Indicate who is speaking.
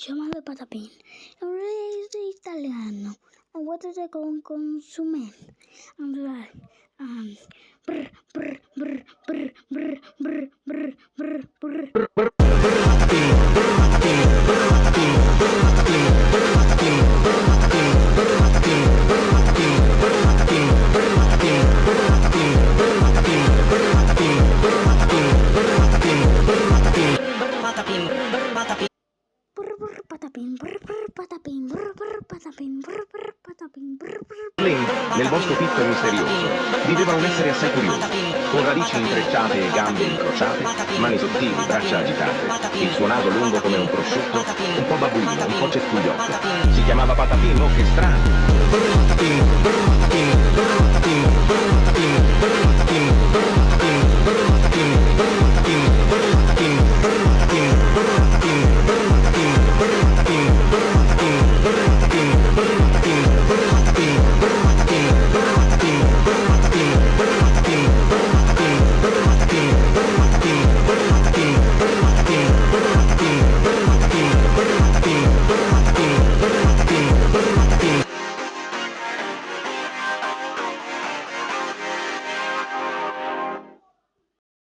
Speaker 1: chiamato Patapin, è un rese italiano, un guardate con consume, brr brr brr brr brr brr brr brr brr.
Speaker 2: Nel bosco pitto e misterioso viveva un essere assai curioso, con radici intrecciate e gambe incrociate, mani sottili, braccia agitate, il suo naso lungo come un prosciutto, un po' babuino, un po' cespugliotto. Si chiamava Patapin, oh che strano!